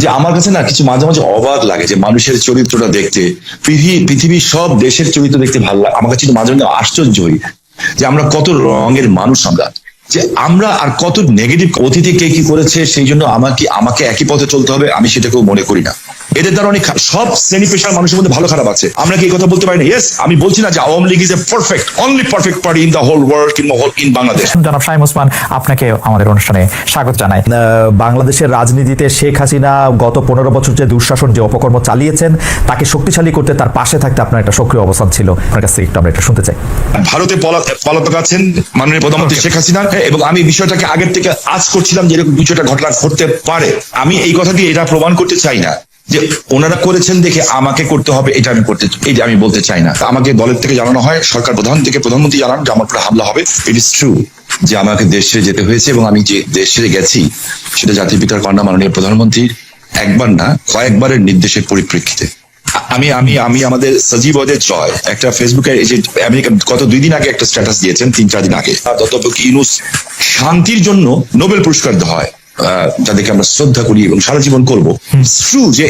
যে আমার কাছে না কিছু মাঝে মাঝে অবাক লাগে যে মানুষের চরিত্রটা দেখতে, পৃথিবীর সব দেশের চরিত্র দেখতে ভালো লাগে। আমার কাছে মাঝে মাঝে আশ্চর্য হই যে আমরা কত রঙের মানুষ, আমরা আর কত নেগেটিভ। অতীতে কে কি করেছে সেই জন্য আমাকে একই পথে চলতে হবে, আমি সেটাকেও মনে করি না। এদের দ্বারা অনেক সব শ্রেণী পেশার মানুষের মধ্যে ভালো খারাপ আছে। আমরা কি এই কথা বলতে পারি না? ইয়েস, আমি বলছি না যে Awami League is a perfect, only perfect party in the whole world, in Bangladesh. জনাব শামীম ওসমান, আপনাকে আমাদের অনুষ্ঠানে স্বাগত জানাই। বাংলাদেশের রাজনীতিতে শেখ হাসিনা গত 15 বছর যে দুঃশাসন, যে অপকর্ম চালিয়েছেন, তাকে শক্তিশালী করতে তার পাশে থাকতে আপনার একটা সক্রিয় অবস্থান ছিল। আপনার কাছে একটু আমরা এটা শুনতে চাই। ভারতে পলাতক আছেন মাননীয় প্রধানমন্ত্রী শেখ হাসিনা, এবং আমি বিষয়টাকে আগের থেকে আজ করছিলাম যে এরকম কিছুটা ঘটনা ঘটতে পারে। আমি এই কথা দিয়ে এটা প্রমাণ করতে চাই না যে ওনারা করেছেন দেখে আমাকে করতে হবে, এটা আমি বলতে চাই না। আমাকে দলের থেকে জানানো হয়, সরকার প্রধান থেকে প্রধানমন্ত্রী জানান যে আমার উপরে হামলা হবে। ইট ইজ ট্রু যে আমাকে দেশ ছেড়ে যেতে হয়েছে, এবং আমি যে দেশ ছেড়ে গেছি সেটা জাতির পিতার কন্যা মাননীয় প্রধানমন্ত্রীর একবার না কয়েকবারের নির্দেশের পরিপ্রেক্ষিতে। আমি আমাদের সজীব ওদের জয় একটা ফেসবুকে আমেরিকা গত 2 দিন আগে একটা স্ট্যাটাস দিয়েছেন, 3-4 দিন আগে। অধ্যাপক ইউনূস শান্তির জন্য নোবেল পুরস্কার দেওয়া হয়, যাদেরকে আমরা শ্রদ্ধা করি এবং সারা জীবন করবো। ট্রু যে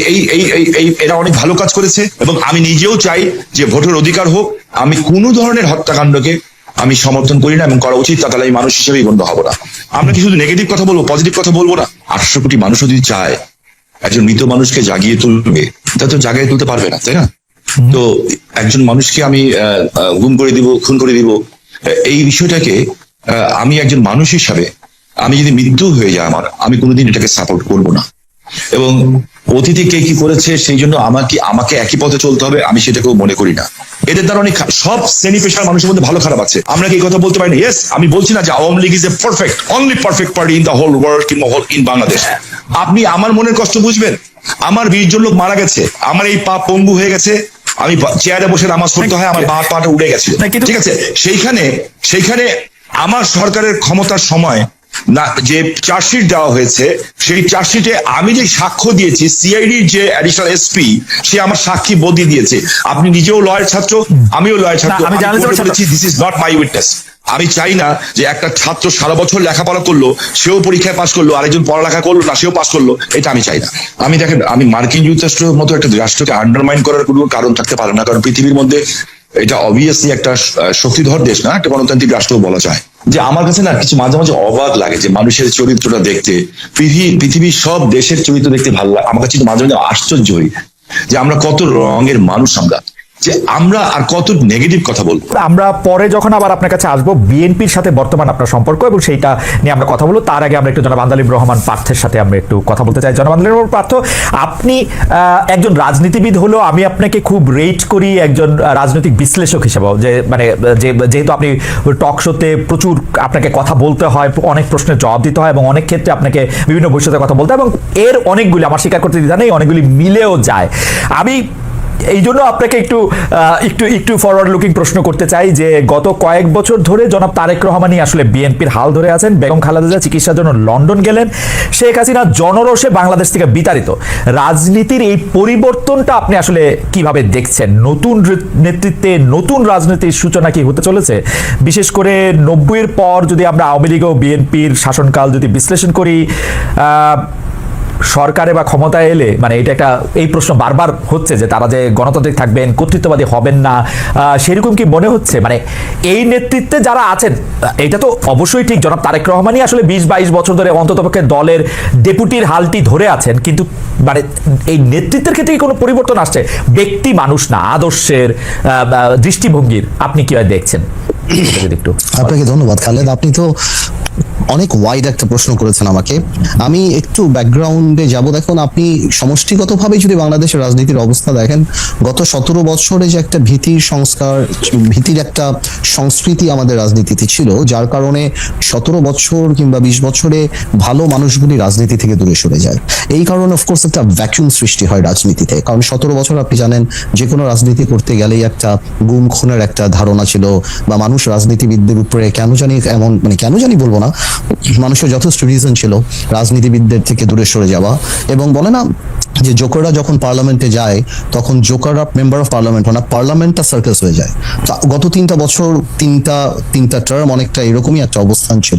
এরা অনেক ভালো কাজ করেছে, এবং আমি নিজেও চাই যে ভোটের অধিকার হোক। আমি কোনো ধরনের হত্যাকাণ্ডকে আমি সমর্থন করি না, এবং করা উচিত, তাহলে আমি মানুষ হিসেবেই গণ্য হবো না। আমরা কি শুধু নেগেটিভ কথা বলবো, পজিটিভ কথা বলবো না? 800 কোটি মানুষও যদি চায় একজন মৃত মানুষকে জাগিয়ে তুলবে, তা তো জাগিয়ে তুলতে পারবে না, তাই না? তো একজন মানুষকে আমি গুম করে দিব, খুন করে দিব, এই বিষয়টাকে আমি একজন মানুষ হিসাবে, আমি যদি মৃত্যু হয়ে যায় আমি কোনোদিন এটাকে সাপোর্ট করবো না। এবং অতীতে কে কি করেছে সেই জন্য আমাকে একই পথে চলতে হবে, আমি সেটাকেও মনে করি না। এদের দ্বারা অনেক সব শ্রেণী পেশার মানুষের মধ্যে ভালো খারাপ আছে। আমরা কি এই কথা বলতে পারি না? ইয়েস, আমি বলছি না যে Awami League is a perfect, only perfect party in the whole world, in Bangladesh. আপনি আমার মনের কষ্ট বুঝবেন। আমার 20 জন লোক মারা গেছে, আমার এই পা পঙ্গু হয়ে গেছে, আমি চেয়ারে বসে নামাজ পড়তে হয়, আমার পাটা উড়ে গেছে, ঠিক আছে? সেইখানে আমার সরকারের ক্ষমতার সময় না যে চার্জশিট দেওয়া হয়েছে, সেই চার্জশিটে আমি যে সাক্ষ্য দিয়েছি, সিআইডির যে অ্যাডিশনাল এসপি সে আমার সাক্ষী বদলি দিয়েছে। আপনি নিজেও লয়ের ছাত্র, আমিও লয়ের ছাত্র। আমি বলেছি this is not my witness. আমি চাই না যে একটা ছাত্র সারা বছর লেখাপড়া করলো, সেও পরীক্ষায় পাশ করলো, আরেকজন পড়ালেখা করলো না, সেও পাশ করলো, এটা আমি চাই না। আমি দেখেন, আমি মার্কিন যুক্তরাষ্ট্রের মতো একটা রাষ্ট্রকে আন্ডারমাইন করার কোনো কারণ থাকতে পারে না, কারণ পৃথিবীর মধ্যে এটা অবভিয়াসলি একটা শক্তিধর দেশ না, একটা গণতান্ত্রিক রাষ্ট্র বলা যায়। যে আমার কাছে না কিছু মাঝে মাঝে অবাক লাগে যে মানুষের চরিত্রটা দেখতে, পৃথিবীর সব দেশের চরিত্র দেখতে ভালো লাগে। আমার কাছে মাঝে মাঝে আশ্চর্য হই যে আমরা কত রঙের মানুষ, যে আমরা আর কত নেগেটিভ কথা বলবো। আমরা পরে যখন আবার আপনার কাছে আসবো, বিএনপির সাথে বর্তমান আপনার সম্পর্ক এবং সেইটা নিয়ে আমরা কথা বলবো, তার আগে আমরা একটু জনাব আন্দালিব রহমান পার্থের সাথে আমরা একটু কথা বলতে চাই। জনাব আন্দালিব রহমান পার্থ, আপনি একজন রাজনীতিবিদ হলেও আমি আপনাকে খুব রেট করি একজন রাজনৈতিক বিশ্লেষক হিসেবেও, যে মানে যেহেতু আপনি টক শোতে প্রচুর আপনাকে কথা বলতে হয়, অনেক প্রশ্নের জবাব দিতে হয়, এবং অনেক ক্ষেত্রে আপনাকে বিভিন্ন ভবিষ্যতে কথা বলতে হয়, এবং এর অনেকগুলি, আমার স্বীকার করতে দ্বিধা নেই, অনেকগুলি মিলেও যায়। আমি এই জন্য আপনাকে একটু ফরওয়ার্ড লুকিং প্রশ্ন করতে চাই যে গত কয়েক বছর ধরে জনাব তারেক রহমানই আসলে বিএনপির হাল ধরে আছেন। বেগম খালেদা জিয়া চিকিৎসার জন্য লন্ডন গেলেন, শেখ হাসিনা জনরোষে বাংলাদেশ থেকে বিতাড়িত। রাজনীতির এই পরিবর্তনটা আপনি আসলে কিভাবে দেখছেন? নতুন নেতৃত্বে নতুন রাজনীতির সূচনা কি হতে চলেছে? বিশেষ করে 90-এর পর যদি আমরা আওয়ামী লীগ ও বিএনপির শাসনকাল যদি বিশ্লেষণ করি, সরকারে বা ক্ষমতায় এলে মানে এটা একটা এই প্রশ্ন বারবার হচ্ছে যে তারা যে গণতান্ত্রিক থাকবেন, কর্তৃত্ববাদী হবেন না, সেরকম কি মনে হচ্ছে? মানে এই নেতৃত্বে যারা আছেন, এটা তো অবশ্যই ঠিক, জনাব তারেক রহমানই আসলে 20-22 বছর ধরে অন্ততপক্ষে দলের ডেপুটির হালটি ধরে আছেন, কিন্তু মানে এই নেতৃত্বের ক্ষেত্রে কোনো পরিবর্তন আসছে? ব্যক্তি মানুষ না, আদর্শের, দৃষ্টিভঙ্গির আপনি কিভাবে দেখছেন? একটু আপনাকে ধন্যবাদ খালেদ, আপনি তো অনেক ওয়াইড একটা প্রশ্ন করেছেন আমাকে। আমি একটু ব্যাকগ্রাউন্ডে যাব। দেখুন, আপনি সমষ্টিগতভাবে যদি বাংলাদেশের রাজনীতির অবস্থা দেখেন, গত 17 বছরে যে একটা ভীতির সংস্কার, ভীতির একটা সংস্কৃতি আমাদের রাজনীতিতে ছিল, যার কারণে 17 বছর কিংবা 20 বছরে ভালো মানুষগুলি রাজনীতি থেকে দূরে সরে যায়। এই কারণে অফকোর্স একটা ভ্যাকুয়াম সৃষ্টি হয় রাজনীতিতে, কারণ 17 বছর আপনি জানেন যে কোনো রাজনীতি করতে গেলেই একটা গুম খুনের একটা ধারণা ছিল, বা মানুষ রাজনীতিবিদদের উপরে কেন জানি বলবো না, মানুষের যথেষ্ট রিজন ছিল রাজনীতিবিদদের থেকে দূরে সরে যাওয়া। এবং বলে না, যে জোকাররা যখন পার্লামেন্টে যায় তখন জোকাররা মেম্বার অফ পার্লামেন্ট হয় না, পার্লামেন্টটা সার্কাস হয়ে যায়। তো গত 3টা বছর তিনটা টার্ম অনেকটা এরকমই একটা অবস্থান ছিল।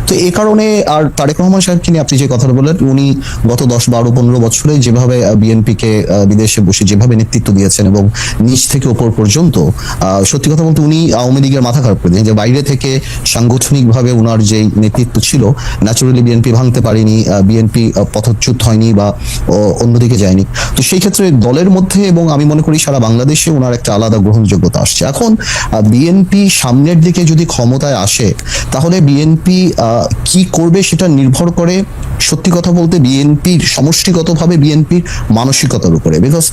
তো এই কারণে আর তারেক রহমান সাহেবকে নিয়ে আপনি যে কথাটা বললেন, উনি গত 10, 12, 15 বছরে যেভাবে বিএনপিকে বিদেশে বসে যেভাবে নেতৃত্ব দিয়েছেন এবং নিচ থেকে উপর পর্যন্ত, সত্যি কথা বলতে উনি আওয়ামী লীগের মাথা খারাপ করে দিয়েছেন। যে বাইরে থেকে সাংগঠনিকভাবে উনার যে নেতৃত্ব ছিল, ন্যাচুরালি বিএনপি ভাঙতে পারেনি, বিএনপি পথচ্যুত হয়নি বা অন্যদিকে যায়নি। তো সেই ক্ষেত্রে দলের মধ্যে এবং আমি মনে করি সারা বাংলাদেশে ওনার একটা আলাদা গ্রহণযোগ্যতা আসছে। এখন বিএনপি সামনের দিকে যদি ক্ষমতায় আসে তাহলে বিএনপি কি করবে সেটা নির্ভর করে সত্যি কথা বলতে বিএনপির সমষ্টিগতভাবে বিএনপির মানসিকতার উপরে। বিকজ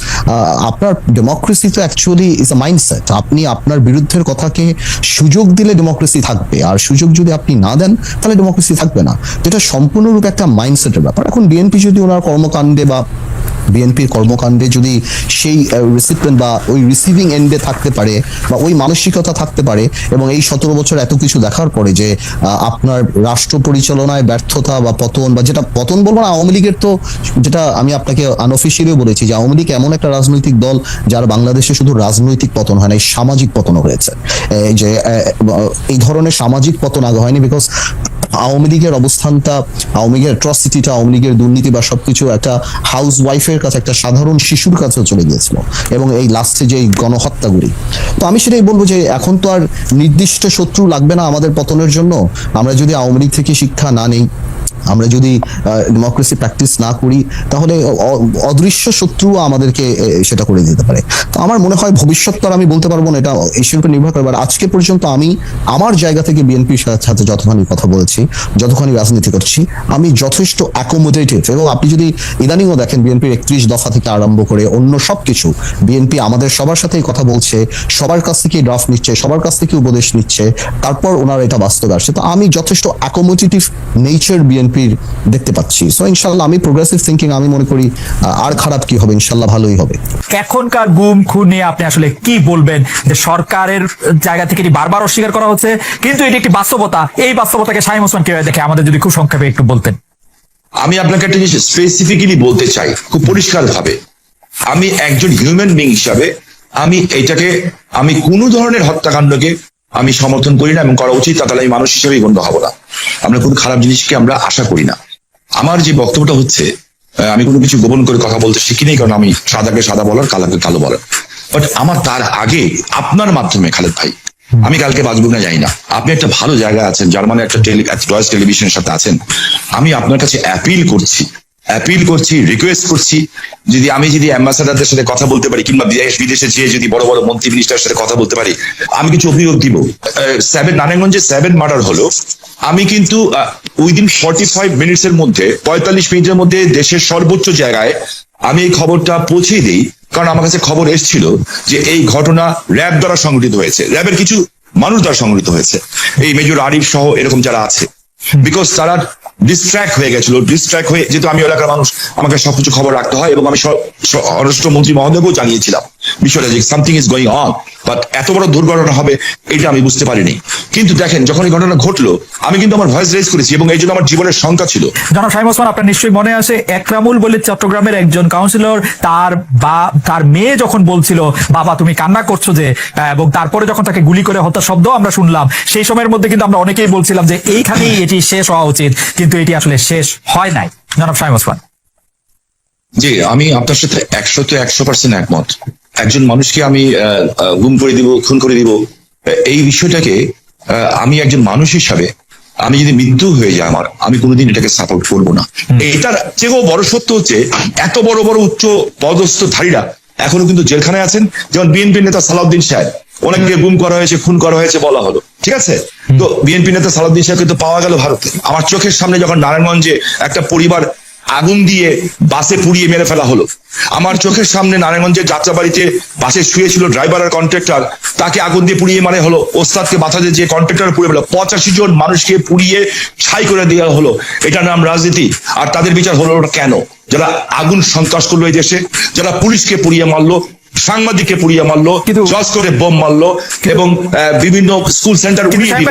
আপনার ডেমোক্রেসি তো অ্যাকচুয়ালি ইজ আ মাইন্ডসেট। আপনি আপনার বিরুদ্ধের কথাকে সুযোগ দিলে ডেমোক্রেসি থাকবে, আর সুযোগ যদি আপনি না দেন তাহলে ডেমোক্রেসি থাকবে না। যেটা সম্পূর্ণরূপে একটা মাইন্ডসেটের ব্যাপার। এখন বিএনপি যদি ওনার কর্মকাণ্ডে বা বিএনপির কর্মকাণ্ডে যদি সেই রিসিপিয়েন্ট বা ওই রিসিভিং এন্ডে থাকতে পারে বা ওই মানসিকতা থাকতে পারে, এবং এই 17 বছর এত কিছু দেখার পরে যে আপনার রাষ্ট্র পরিচালনায় ব্যর্থতা বা পতন, বা যেটা পতন বলবো না, আওয়ামী লীগের তো, যেটা আমি আপনাকে আনঅফিসিয়ালিও বলেছি যে আওয়ামী লীগ এমন একটা রাজনৈতিক দল যার বাংলাদেশে শুধু রাজনৈতিক পতন হয় না, এই সামাজিক পতনও হয়েছে। যে এই ধরনের সামাজিক পতন আগে হয়নি, বিকজ আওয়ামী লীগের অবস্থানটা, আওয়ামী লীগের অ্যাট্রসিটিটা, আওয়ামী লীগের দুর্নীতি বা সবকিছু একটা হাউস ওয়াইফের কাছে, একটা সাধারণ শিশুর কাছেও চলে গিয়েছিল, এবং এই লাস্টে যে গণহত্যাগুলি। তো আমি সেটাই বলবো যে এখন তো আর নির্দিষ্ট শত্রু লাগবে না আমাদের পতনের জন্য। আমরা যদি আওয়ামী লীগ থেকে শিক্ষা না নেই, আমরা যদি ডেমোক্রেসি প্র্যাকটিস না করি, তাহলে অদৃশ্য শত্রু আমাদেরকে সেটা করে দিতে পারে। তো আমার মনে হয় ভবিষ্যৎ তো আর আমি বলতে পারবো না, এটা এর উপর নির্ভর করে। আজকে পর্যন্ত আমি আমার জায়গা থেকে বিএনপির সাথে যতখানি কথা বলেছি, যতখানি রাজনীতি করছি, আমি যথেষ্ট অ্যাকোমোডেটিভ। এবং আপনি যদি ইদানিংও দেখেন বিএনপির 31 দফা থেকে আরম্ভ করে অন্য সবকিছু, বিএনপি আমাদের সবার সাথেই কথা বলছে, সবার কাছ থেকে ড্রাফট নিচ্ছে, সবার কাছ থেকে উপদেশ নিচ্ছে, তারপর ওনারা এটা বাস্তবে আসছে। তো আমি যথেষ্ট অ্যাকোমোডেটিভ নেচার বিএনপির দেখতে পাচ্ছি। সো ইনশাল্লাহ আমি প্রোগ্রেসিভ থিঙ্কিং, আমি মনে করি আর খারাপ কি হবে, ইনশাল্লাহ ভালোই হবে। এখনকার গুম খুন নিয়ে আপনি আসলে কি বলবেন? যে সরকারের জায়গা থেকে এটি বারবার অস্বীকার করা হচ্ছে, কিন্তু এটি একটি বাস্তবতা। এই বাস্তবতাকে শামীম ওসমান কিভাবে দেখে, আমাদের যদি খুব সংক্ষেপে একটু বলতেন। আমি আপনাকে একটা জিনিস স্পেসিফিক্যালি বলতে চাই খুব পরিষ্কার ভাবে। আমি একজন হিউম্যান বিং হিসাবে আমি কোনো ধরনের হত্যাকাণ্ডকে আমি সমর্থন করি না, এবং করা উচিত তাহলে আমি মানুষ হিসেবেই গণ্য হব না। আমরা কোনো খারাপ জিনিসকে আমরা আশা করি না। আমার যে বক্তব্যটা হচ্ছে, আমি কোনো কিছু গোপন করে কথা বলতে শিখি নেই, কারণ আমি সাদাকে সাদা বলার, কালাকে কালো বলার। বাট আমার তার আগে আপনার মাধ্যমে খালেদ ভাই, আমি কালকে বাঁচবো না জানি না, আপনি একটা ভালো জায়গায় আছেন, জার্মানি একটা ডয়েচ টেলিভিশনের সাথে আছেন। আমি আপনার কাছে অ্যাপিল করছি, রিকোয়েস্ট করছি, যদি অ্যাম্বাসাডারদের সাথে কথা বলতে পারি, কিংবা বিদেশে যেয়ে যদি বড় বড় মন্ত্রী মিনিস্টারের সাথে কথা বলতে পারি, আমি কিছু অভিযোগ দিব। নারায়ণগঞ্জে 7 মার্ডার হলো, আমি কিন্তু উইদিন 45 মিনিটসের মধ্যে, 45 মিনিটের মধ্যে দেশের সর্বোচ্চ জায়গায় আমি এই খবরটা পৌঁছে দিই। কারণ আমার কাছে খবর এসেছিল যে এই ঘটনা র্যাব দ্বারা সংগঠিত হয়েছে, র্যাবের কিছু মানুষ দ্বারা সংগঠিত হয়েছে, এই মেজর আরিফ সহ এরকম যারা আছে। বিকজ তারা ডিস্ট্র্যাক্ট হয়ে গেছিল, যেহেতু আমি এলাকার মানুষ, আমাকে সবকিছু খবর রাখতে হয়, এবং আমি স্বরাষ্ট্রমন্ত্রী মহোদয়কেও জানিয়েছিলাম বিষয়টা, যে something is going on. But এত বড় দুর্ঘটনা হবে এটা আমি বুঝতে পারিনি। কিন্তু দেখেন, যখন এই ঘটনা ঘটলো, আমি কিন্তু আমার ভয়েস রেজ করেছি, এবং এই জন্য আমার জীবনের শঙ্কা ছিল। জনাব শামীম ওসমান, আপনার নিশ্চয়ই মনে আছে একরামুল বলে চট্টগ্রামের একজন কাউন্সিলর, তার মেয়ে যখন বলছিল বাবা তুমি কান্না করছো যে, এবং তারপরে যখন তাকে গুলি করে হত্যার শব্দ আমরা শুনলাম, সেই সময়ের মধ্যে কিন্তু আমরা অনেকেই বলছিলাম যে এইখানেই এটি শেষ হওয়া উচিত, কিন্তু এটি আসলে শেষ হয় নাই। জনাব শামীম ওসমান। জি, আমি আপনার সাথে 100% একমত। একজন মানুষকে আমি গুম করে দিব, খুন করে দিব, এই বিষয়টাকে আমি একজন মানুষ হিসাবে, আমি যদি মৃত্যু হয়ে যায় আমার, আমি কোনোদিন এটাকে সাপোর্ট করবো না। এটার চেয়েও বড় সত্য হচ্ছে, এত বড় বড় উচ্চ পদস্থধারীরা এখনো কিন্তু জেলখানায় আছেন। যেমন বিএনপি নেতা সালাউদ্দিন সাহেব, ওনাকে গুম করা হয়েছে, খুন করা হয়েছে বলা হলো, ঠিক আছে। তো বিএনপি নেতা সালাউদ্দিন সাহেবকে তো পাওয়া গেল ভারতে। আমার চোখের সামনে যখন নারায়ণগঞ্জে একটা পরিবার আগুন দিয়ে বাসে পুড়িয়ে মেরে ফেলা হলো, আমার চোখের সামনে নারায়ণগঞ্জের যাত্রাবাড়িতে বাসে শুয়েছিল ড্রাইভার আর কন্ট্রাক্টর, তাকে আগুন দিয়ে পুড়িয়ে মারা হলো। ওস্তাদকে বাঁচাতে যে কন্ট্রাক্টর পুড়িয়ে ফেলো, 85 জন মানুষকে পুড়িয়ে ছাই করে দেওয়া হলো। এটার নাম রাজনীতি? আর তাদের বিচার হলো কেন? যারা আগুন সন্ত্রাস করলো এই দেশে, যারা পুলিশকে পুড়িয়ে মারলো, সাংবাদিককে পুড়িয়ে মারলো, জজ করে বোম মারলো, এবং বিভিন্ন স্কুল সেন্টার উড়িয়ে দিল।